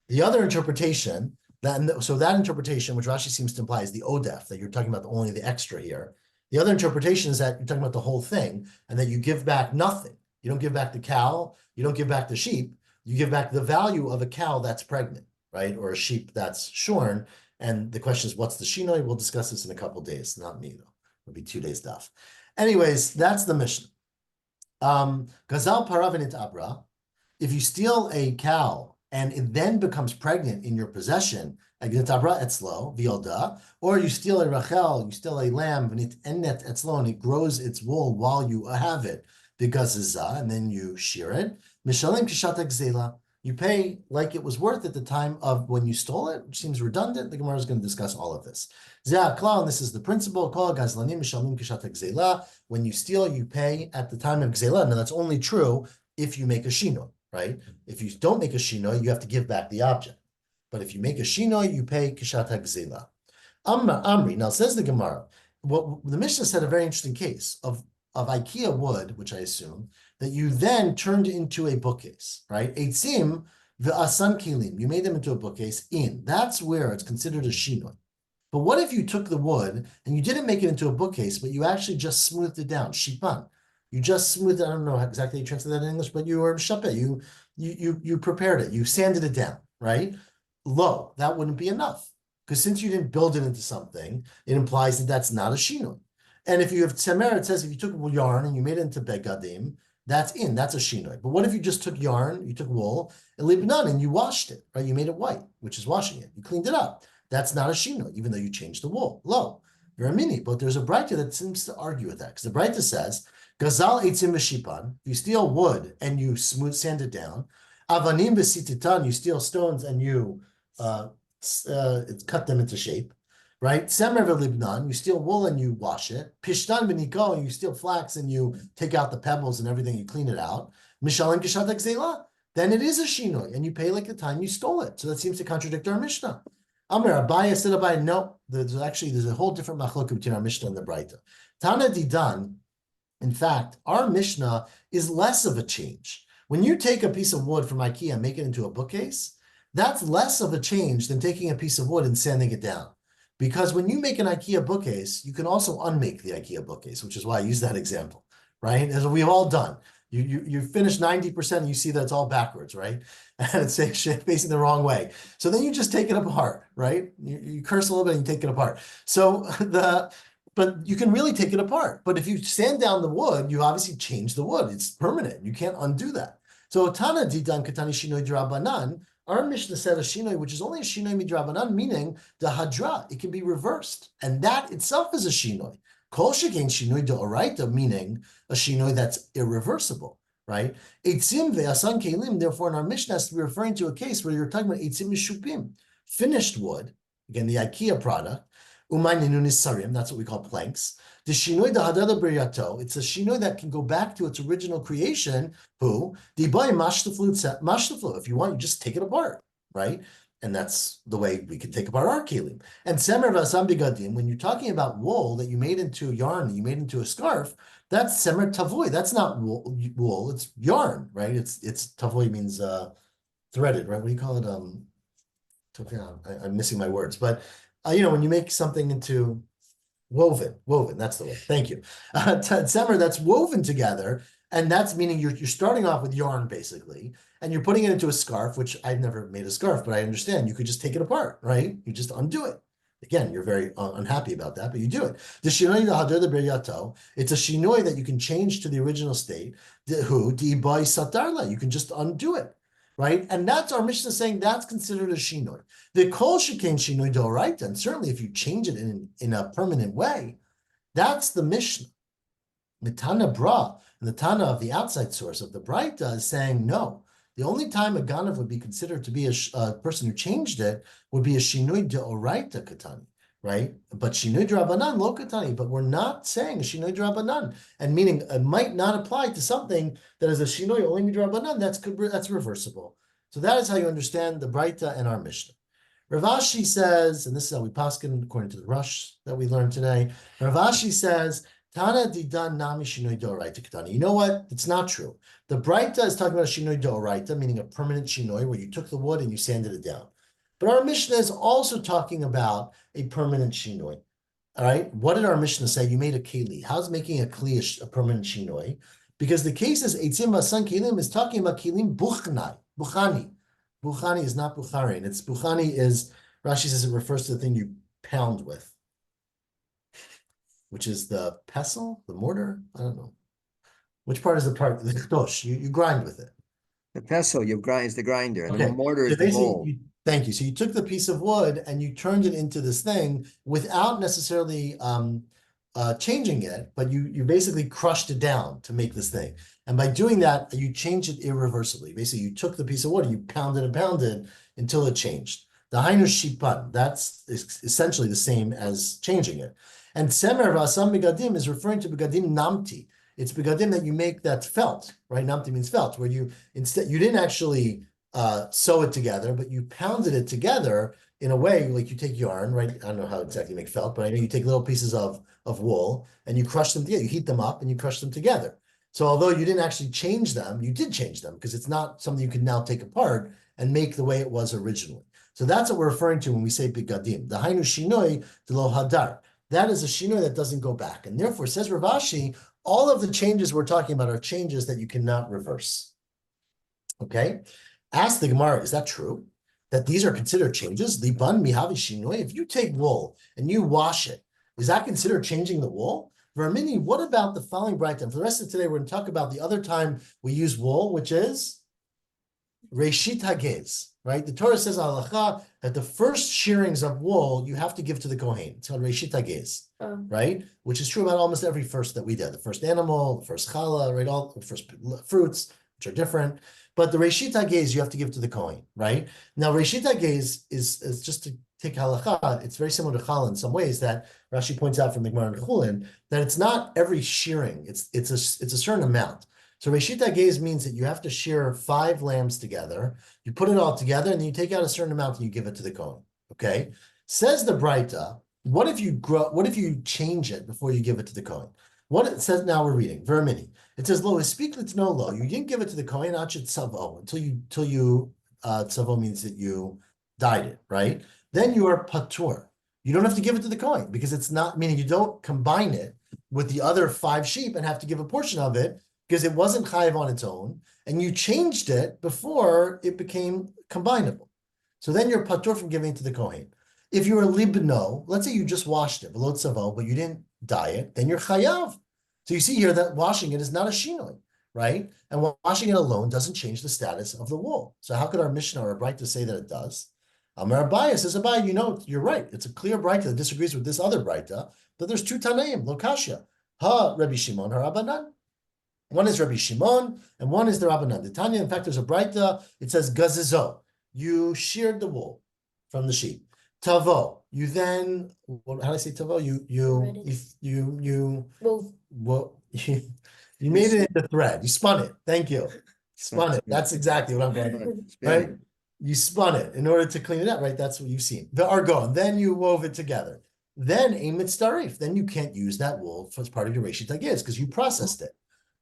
The other interpretation, that interpretation, which Rashi seems to imply, is the odef, that you're talking about only the extra here. The other interpretation is that you're talking about the whole thing and that you give back nothing. You don't give back the cow. You don't give back the sheep. You give back the value of a cow that's pregnant, right? Or a sheep that's shorn. And the question is, what's the shinoi? We'll discuss this in a couple of days. Not me, though. It'll be 2 days stuff. Anyways, that's the Mishnah. Gazal paravinit abra. If you steal a cow and it then becomes pregnant in your possession, abra etzlo v'yolda, or you steal a rachel, you steal a lamb, and it ennet etzlo, and it grows its wool while you have it, because and then you shear it. Mishalim kishat gzela. You pay like it was worth at the time of when you stole it, which seems redundant. The Gemara is going to discuss all of this. And this is the principle. When you steal, you pay at the time of gzela. Now that's only true if you make a shino, right? If you don't make a shino, you have to give back the object. But if you make a shino, you pay kishat gzela. Amri. Now says the Gemara. What the Mishnah said a very interesting case of IKEA wood, which I assume that you then turned into a bookcase, right? Eitzim ve'asan kilim. You made them into a bookcase. That's where it's considered a shinoi. But what if you took the wood and you didn't make it into a bookcase, but you actually just smoothed it down, shipan? You just smoothed it. I don't know exactly how you translate that in English, but you were shapeh. You prepared it. You sanded it down, right? Lo, that wouldn't be enough because since you didn't build it into something, it implies that that's not a shinoi. And if you have tzemer, it says if you took yarn and you made it into begadim, that's a shinoi. But what if you just took yarn, you took wool, and libnan, and you washed it, right? You made it white, which is washing it. You cleaned it up. That's not a shinoi, even though you changed the wool. Lo, you're a mini. But there's a Braita that seems to argue with that. Because the Braita says, Gazal eitzim v'shipan, you steal wood and you sand it down. Avanim v'sititan, you steal stones and you cut them into shape. Right? Semer v'libnan, you steal wool and you wash it. Pishtan v'niko, and you steal flax and you take out the pebbles and everything, you clean it out. Mishalim kishat gzela, then it is a shinoi, and you pay like the time you stole it. So that seems to contradict our Mishnah. Amir Abaya said Abaya, no, there's a whole different machlokah between our Mishnah and the Braita. Tana Didan, in fact, our Mishnah is less of a change. When you take a piece of wood from IKEA and make it into a bookcase, that's less of a change than taking a piece of wood and sanding it down. Because when you make an IKEA bookcase, you can also unmake the IKEA bookcase, which is why I use that example, right? As we've all done. You finish 90% and you see that it's all backwards, right? And it's facing the wrong way. So then you just take it apart, right? You curse a little bit and you take it apart. But you can really take it apart. But if you sand down the wood, you obviously change the wood. It's permanent. You can't undo that. So Tana Didan Katani Shinoi Drabanan, our Mishnah said a shinoi, which is only a shinoi midrabanan, meaning the hadra, it can be reversed. And that itself is a shinoi. Kol shekein shinoi deoraita, meaning a shinoi that's irreversible, right? Eitzim ve'asan kelim, therefore in our Mishnah has to be referring to a case where you're talking about eitzim mishupim, finished wood, again, the IKEA product, umay ninunis sarim, that's what we call planks. The shinoi dahadada b'riyato, it's a shinoi that can go back to its original creation, who, dibai mashtaflu, if you want, you just take it apart, right? And that's the way we can take apart our kelim. And semer v'asam bigadim, when you're talking about wool that you made into yarn, that you made into a scarf, that's semer tavoy. That's not wool, it's yarn, right? It's tavoy means threaded, right? What do you call it? I'm missing my words, but when you make something into woven, that's the word. Thank you. Tzemer, that's woven together, and that's meaning you're starting off with yarn basically, and you're putting it into a scarf, which I've never made a scarf, but I understand you could just take it apart, right? You just undo it. Again, you're very unhappy about that, but you do it. The shinoi the b'riyato, it's a shinoi that you can change to the original state. Dibai satarla, you can just undo it. Right? And that's our Mishnah saying that's considered a shinoi. The kol shekain shinoi d'oraita, and certainly if you change it in a permanent way, that's the Mishnah. The Tana Bra, and the Tana of the outside source of the Braita is saying no. The only time a ganav would be considered to be a person who changed it would be a shinoi d'oraita katani, right? But shinoi d'rabanan lo katani, but we're not saying a shinoi d'rabanan, and meaning it might not apply to something that is a shinoi only d'rabanan, that's reversible. So that is how you understand the Braita and our Mishnah. Rav Ashi says, and this is how we paskin according to the Rush that we learned today. Rav Ashi says, Tana didan nami shinoi d'oraita katani. You know what? It's not true. The Braita is talking about a shinoi d'oraita, meaning a permanent shinoi where you took the wood and you sanded it down. But our Mishnah is also talking about a permanent shinoi. All right. What did our Mishnah say? You made a keli. How's making a kli a permanent shinoi? Because the case is eitzim vasan kelim is talking about kelim buchani. Buchani is not buchari. And it's buchani is, Rashi says it refers to the thing you pound with, which is the pestle, the mortar. I don't know. Which part is the part? The chdosh. You grind with it. The pestle you grind is the grinder, and Okay. the mortar So is the basically, bowl. thank you. So you took the piece of wood and you turned it into this thing without necessarily changing it, but you basically crushed it down to make this thing. And by doing that, you changed it irreversibly. Basically, you took the piece of water, you pounded and pounded until it changed. The Hainu Shipan, that's essentially the same as changing it. And Semer Vasam Begadim is referring to Begadim Namti. It's Begadim that you make that's felt, right? Namti means felt, where you didn't actually sew it together, but you pounded it together in a way, like you take yarn, right? I don't know how exactly you make felt, but I know you take little pieces of wool and you crush them together. You heat them up and you crush them together. So although you didn't actually change them, you did change them because it's not something you can now take apart and make the way it was originally. So that's what we're referring to when we say bigadim. The hainu shinoi de lo hadar. That is a shinoi that doesn't go back. And therefore, says Rav Ashi, all of the changes we're talking about are changes that you cannot reverse. Okay? Ask the Gemara, is that true? That these are considered changes? Liban mihavi shinoi. If you take wool and you wash it, is that considered changing the wool? Vermini, what about the following bright time? For the rest of today, we're going to talk about the other time we use wool, which is Reshit Hagez, right? The Torah says halacha that the first shearings of wool you have to give to the Kohen. It's called Reshit Hagez, right? Which is true about almost every first that we did. The first animal, the first challah, right? All the first fruits, which are different. But the Reshit Hagez you have to give to the Kohen, right? Now, Reshit Hagez is just to take halacha, it's very similar to challah in some ways that Rashi points out from the Gemara and Chulin, that it's not every shearing, it's a certain amount. So Reshit Hagez means that you have to shear 5 lambs together, you put it all together, and then you take out a certain amount and you give it to the Kohen, okay? Says the Braita, what if you change it before you give it to the Kohen? What it says now we're reading, Vermini. It says, lo, speak no lo. You didn't give it to the Kohen, achit tzavo, until you tzavo means that you dyed it, right? Then you are patur. You don't have to give it to the Kohen because it's not, meaning you don't combine it with the other 5 sheep and have to give a portion of it because it wasn't chayiv on its own, and you changed it before it became combinable. So then you're patur from giving it to the Kohen. If you were libno, let's say you just washed it, below tzavo, but you didn't dye it, then you're chayav. So you see here that washing it is not a shinoi, right? And washing it alone doesn't change the status of the wool. So how could our Mishnah or a Braita say that it does? Amar Abaye says, Abaye, you know, you're right. It's a clear Braita that disagrees with this other Braita, but there's 2 Tanaim, Lokashia. Ha Rabbi Shimon, ha Rabbanan. One is Rabbi Shimon, and one is the Rabbanan. The Tanya, in fact, there's a Braita, it says, Gazizo, you sheared the wool from the sheep. Tavo, you then, how do I say tavo? You made it into thread. You spun it. Thank you. Spun it. That's exactly what I'm going to right? You spun it in order to clean it up, right? That's what you've seen. The argon. Then you wove it together. Then a mitzarif. Then you can't use that wool as part of your Reshit Hagez because you processed it.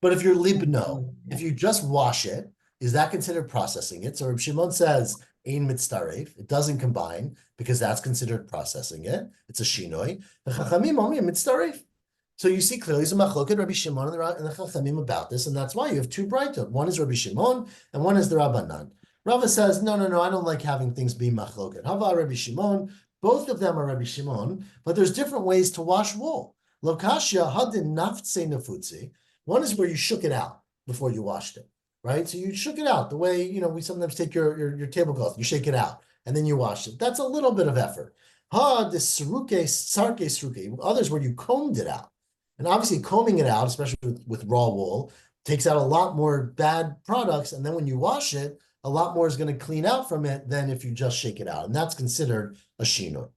But if you're libno, if you just wash it, is that considered processing it? So Reb Shimon says, ein mitzarif. It doesn't combine because that's considered processing it. It's a shinoi. The chachamim omrim mitzarif. So you see clearly, there's a machloket Rabbi Shimon and the Chachamim about this, and that's why you have 2 Braitot. One is Rabbi Shimon, and one is the Rabbanan. Rava says, no, I don't like having things be machloket. Hava Rabbi Shimon, both of them are Rabbi Shimon, but there's different ways to wash wool. Lokashia hadin naftse nefutzi. One is where you shook it out before you washed it, right? So you shook it out the way, you know, we sometimes take your tablecloth, you shake it out, and then you wash it. That's a little bit of effort. Ha, the saruke, sarke sruke, others where you combed it out. And obviously combing it out, especially with raw wool, takes out a lot more bad products. And then when you wash it, a lot more is going to clean out from it than if you just shake it out. And that's considered a shinoi.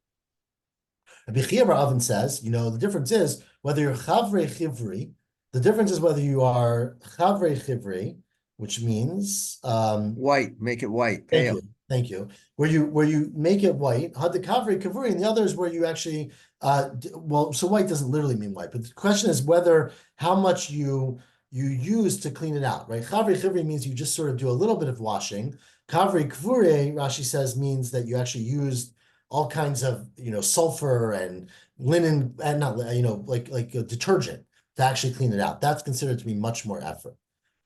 Rabbi Chia bar Avin says, you know, the difference is whether you're chavrei chivri, the difference is whether you are chavrei chivri, which means white, make it white, pale. Thank you. Where you make it white, had the kavrei kavuri, and the others where you actually well, so white doesn't literally mean white, but the question is whether how much you use to clean it out, right? Chavrei chivri means you just sort of do a little bit of washing. Kavrei kavure, Rashi says, means that you actually used all kinds of sulfur and linen and not like a detergent to actually clean it out. That's considered to be much more effort,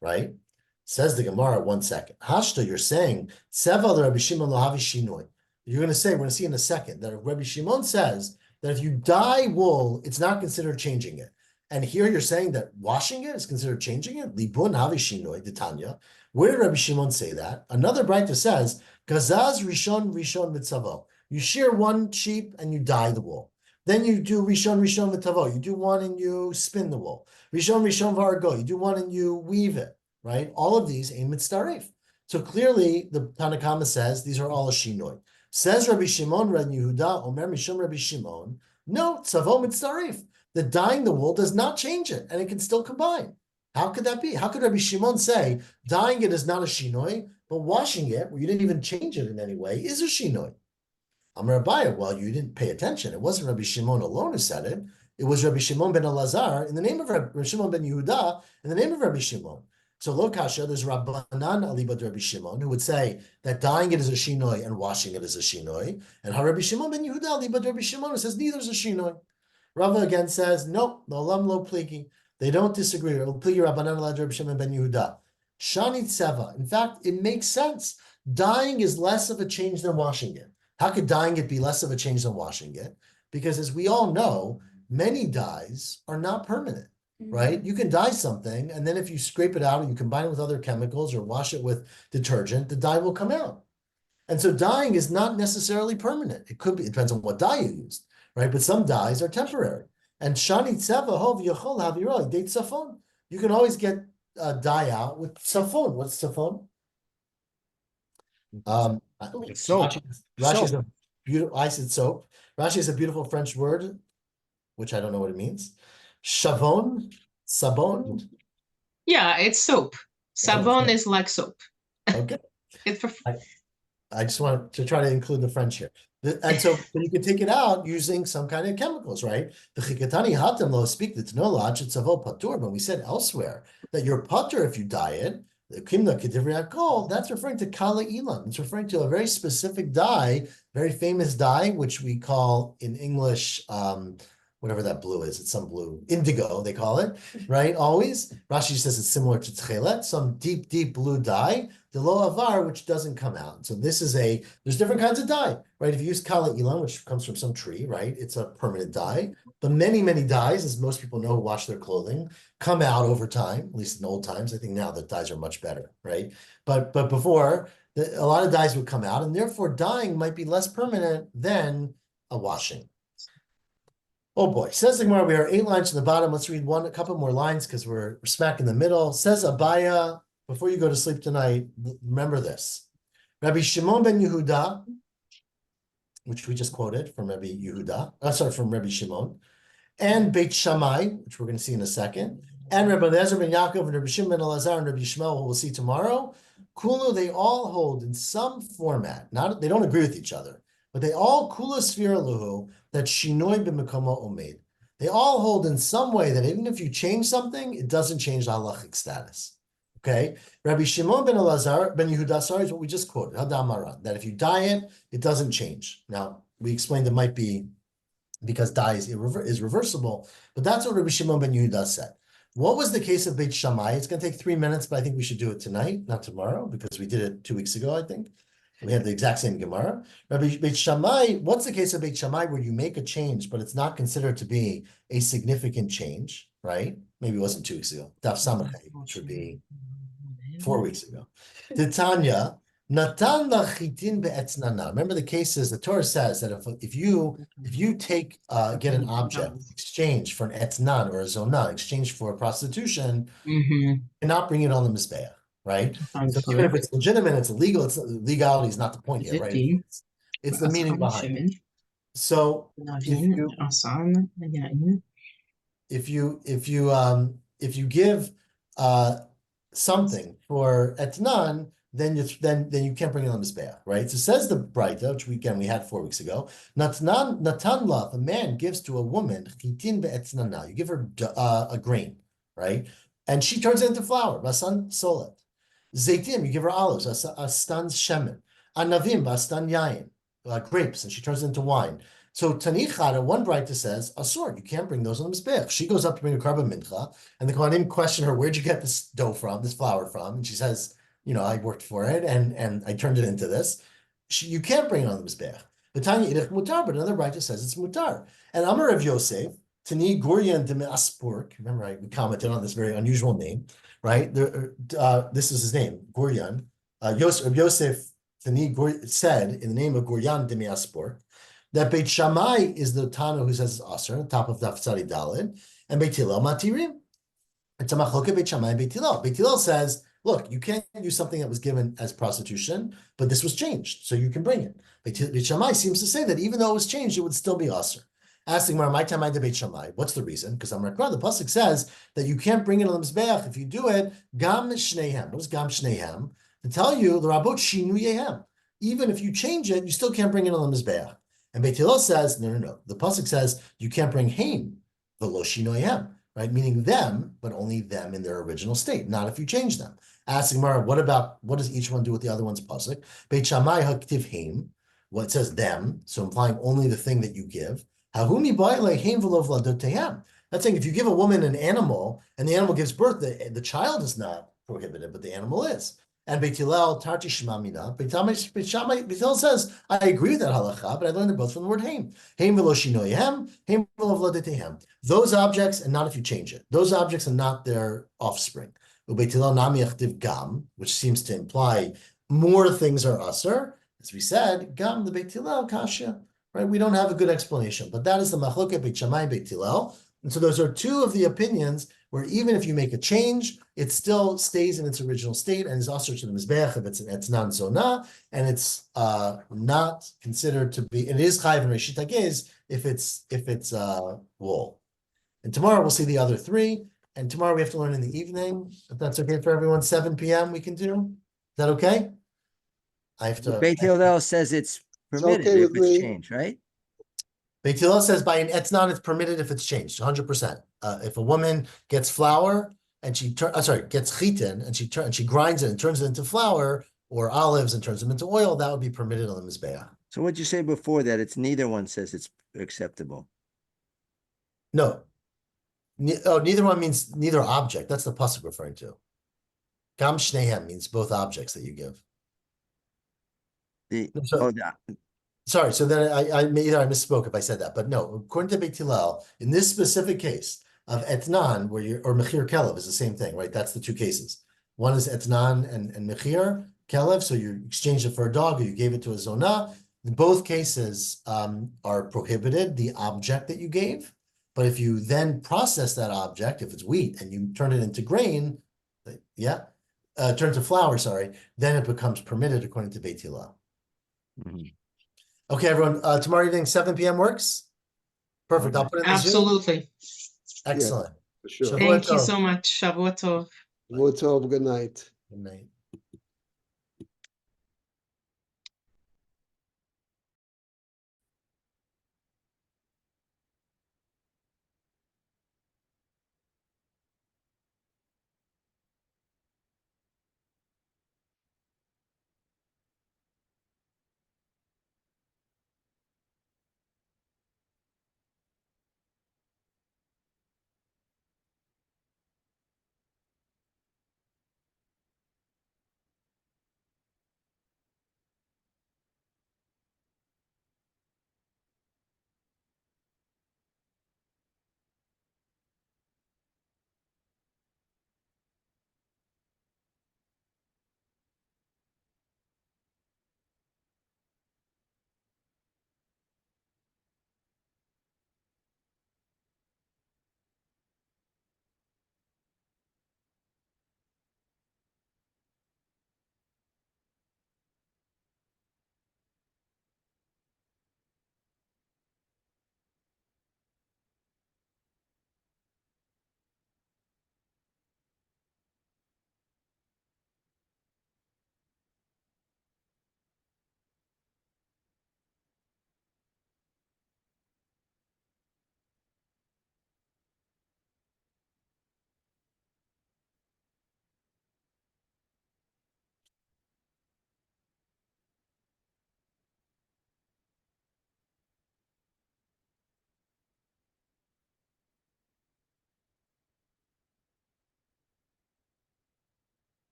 right? Says the Gemara, 1 second. Hashta, you're saying, Seva Rabbi Shimon lohavi shinoi. You're going to say, we're going to see in a second, that Rabbi Shimon says that if you dye wool, it's not considered changing it. And here you're saying that washing it is considered changing it? Libun havi shinoi, Tanya. Where did Rabbi Shimon say that? Another Braita says, Gazaz rishon mitzavo. You shear 1 sheep and you dye the wool. Then you do Rishon v'tavo. You do one and you spin the wool. Rishon v'argo. You do one and you weave it, right? All of these aim mitzaref. So clearly, the Tana Kamma says these are all a shinoi. Says Rabbi Shimon ben Yehuda, Omer Mishum Rabbi Shimon, no, tzavo mitzaref. The dyeing the wool does not change it, and it can still combine. How could that be? How could Rabbi Shimon say dyeing it is not a shinoi, but washing it, where you didn't even change it in any way, is a shinoi? Amar Abaye, well, you didn't pay attention. It wasn't Rabbi Shimon alone who said it. It was Rabbi Shimon ben Elazar in the name of Rabbi Shimon ben Yehuda in the name of Rabbi Shimon. So lo kasha, there's Rabbanan alibad Rabbi Shimon who would say that dyeing it is a shinoi and washing it is a shinoi, and Rabbi Shimon ben Yehuda alibad Rabbi Shimon who says neither is a shinoi. Rava again says no, lo lam lo pligi. They don't disagree. Pligi Rabbanan alibad Rabbi Shimon ben Yehuda. Shani tseva. In fact, it makes sense. Dyeing is less of a change than washing it. How could dyeing it be less of a change than washing it? Because as we all know, many dyes are not permanent, right? You can dye something, and then if you scrape it out or you combine it with other chemicals or wash it with detergent, the dye will come out. And so dyeing is not necessarily permanent. It could be, it depends on what dye you used, right? But some dyes are temporary. And shani tseva hov yachol haviro date safon. You can always get dye out with safon. What's safon? Soap. Rashi is a beautiful. I said soap. Rashi is a beautiful French word, which I don't know what it means. Savon, sabon. Yeah, it's soap. Savon is like soap. Okay. It's for I just want to try to include the French here. And so you can take it out using some kind of chemicals, right? The chikatani hatem lo speak the tnolach it's avo patur, but we said elsewhere that you're patur if you dye it. The kimna kedivri hakol, that's referring to kala ilan. It's referring to a very specific dye, very famous dye, which we call in English, whatever that blue is. It's some blue, indigo, they call it, right? Always. Rashi says it's similar to tchelet, some deep, deep blue dye, the lo avar, which doesn't come out. So this is there's different kinds of dye, right? If you use kala ilan, which comes from some tree, right? It's a permanent dye. But many, many dyes, as most people know who wash their clothing, come out over time, at least in old times. I think now the dyes are much better, right? But before, a lot of dyes would come out, and therefore dyeing might be less permanent than a washing. Oh boy, says the Gemara, we are 8 lines to the bottom. Let's read a couple more lines because we're smack in the middle. Says Abaya, before you go to sleep tonight, remember this. Rabbi Shimon ben Yehuda, which we just quoted from Rabbi Yehuda, from Rabbi Shimon, and Beit Shammai, which we're going to see in a second, and Rabbi Eliezer ben Yaakov and Rabbi Shimon ben Elazar and Rabbi Shmuel, who we'll see tomorrow. Kulu, they all hold in some format. They don't agree with each other, but they all kula sfira luhu that shinoi b'mekoma omed. They all hold in some way that even if you change something, it doesn't change the halachic status. Okay, Rabbi Shimon ben Elazar ben Yehuda, sorry, is what we just quoted. Hadamara, that if you dye it, it doesn't change. Now we explained it might be because dye is reversible, but that's what Rabbi Shimon ben Yehuda said. What was the case of Beit Shammai? It's going to take 3 minutes, but I think we should do it tonight, not tomorrow, because we did it 2 weeks ago, I think. We had the exact same Gemara. Rabbi Beit Shammai, what's the case of Beit Shammai where you make a change, but it's not considered to be a significant change, right? Maybe it wasn't 2 weeks ago. Daf Samachay, which would be 4 weeks ago. Titania, Natan lachitin be'etznana. Remember the cases, the Torah says that if you take get an object exchange for an etznan or a zonah, exchange for prostitution, you cannot bring it on the mizbeach, right? So even if it's legitimate, it's illegal. Legality is not the point here, right? It's the meaning behind it. So if you give something for etnan, then you can't bring it on the mizbeach, right? So says the Braita, which we had 4 weeks ago. Natan la, a man gives to a woman chitin be'etznana. You give her a grain, right? And she turns it into flour. Basan solet. Zaitim, you give her olives. Astan shemen. Anavim, bastan yayin. Grapes, and she turns it into wine. So Tanichada, one Braita says, Asur, you can't bring those on the mizbeach. She goes up to bring a carbon mincha, and the Kohanim question her, where'd you get this dough from, this flour from? And she says, I worked for it, and I turned it into this. You can't bring it on the mizbeach. The Tanya idich mutar, but another Braita says it's mutar. And Amar of Yosef, Tani Guryan de Aspurk, remember we commented on this very unusual name, right? This is his name, Guryan. Yosef Tani said, in the name of Guryan de Aspurk, that Beit Shammai is the Tana who says it's Aser, top of Daf Tzadi Daled, and Beit Hillel Matirim. It's a machloket Beit Shammai and Beit Hillel. Beit Hillel says, look, you can't use something that was given as prostitution, but this was changed, so you can bring it. Beit Shammai seems to say that even though it was changed, it would still be Aser. Asking my time I Beit Shammai, what's the reason? Because I'm like, the pasuk says that you can't bring it on the mizbeach. If you do it, gam shnehem. What is gam shnehem? To tell you the rabot shinu yehem. Even if you change it, you still can't bring it on the mizbeach. And Beit Hillel says, no. The pasuk says you can't bring haim v'lo shinu yehem, right? Meaning them, but only them in their original state, not if you change them. Asking Mara, what does each one do with the other one's pasuk? Beit Shammai haktiv haim. Well, it says them, so implying only the thing that you give. That's saying if you give a woman an animal and the animal gives birth, the child is not prohibited, but the animal is. And Beit Hillel, Tarti Shema Mina, Beit Hillel says, I agree with that halacha, but I learned it both from the word haim. Haim v'lo shinoyhem, haim v'lo v'ladetehem. Those objects, and not if you change it. Those objects are not their offspring. Beit Hillel nami yachtiv gam, which seems to imply more things are aser. As we said, gam the Beit Hillel kasha. Right, we don't have a good explanation, but that is the machloket Beit Shammai and Beit Hillel. And so those are two of the opinions where even if you make a change, it still stays in its original state and is also to the mizbeach if it's non-zonah, and it's not considered to be. It is chayiv and reshit hagez if it's wool. And tomorrow we'll see the other three. And tomorrow we have to learn in the evening. If that's okay for everyone, 7 p.m. we can do. Is that okay? I have to. Beit Hillel says it's permitted okay if with it's me. changed, right? Beit Hillel says by an etnan, it's permitted if it's changed, 100%. If a woman gets flour and she gets chitin and she grinds it and turns it into flour or olives and turns them into oil, that would be permitted on the mizbeach. So what'd you say before that? It's neither one says it's acceptable. No, neither one means neither object. That's the pasuk referring to. Gam shnehem means both objects that you give. Sorry, so then I misspoke if I said that, but no, according to Beit Hillel, in this specific case of etnan, or mechir kelev is the same thing, right? That's the two cases. One is etnan and mechir kelev, so you exchanged it for a dog or you gave it to a zonah. In both cases are prohibited, the object that you gave. But if you then process that object, if it's wheat, and you turn it into grain, turn to flour, then it becomes permitted according to Beit Hillel. Mhm. Okay, everyone, tomorrow evening, 7 p.m. works? Perfect, I'll put it in the Zoom. Absolutely. Excellent. For sure. Thank you so much. Shavuot tov. Good night. Good night.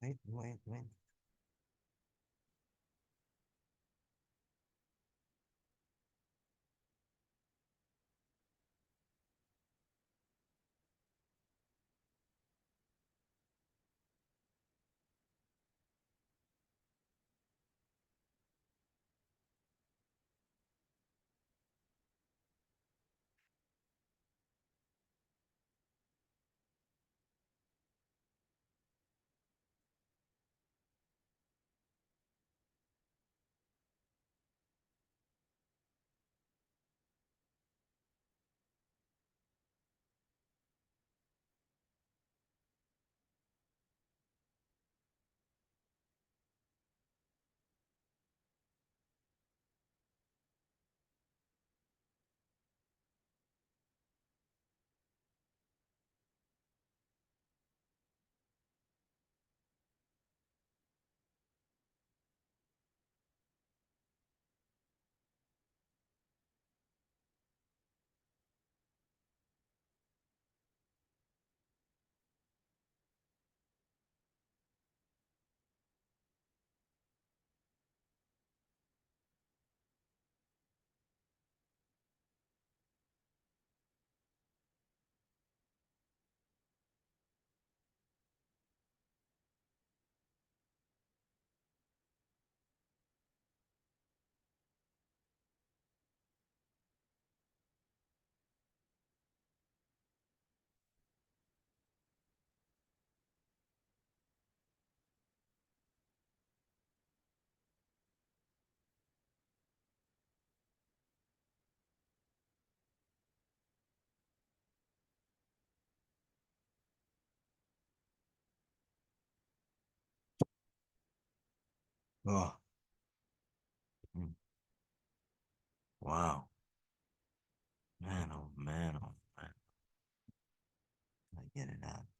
Wait. Oh. Wow. Man, oh man, oh man. I get it out.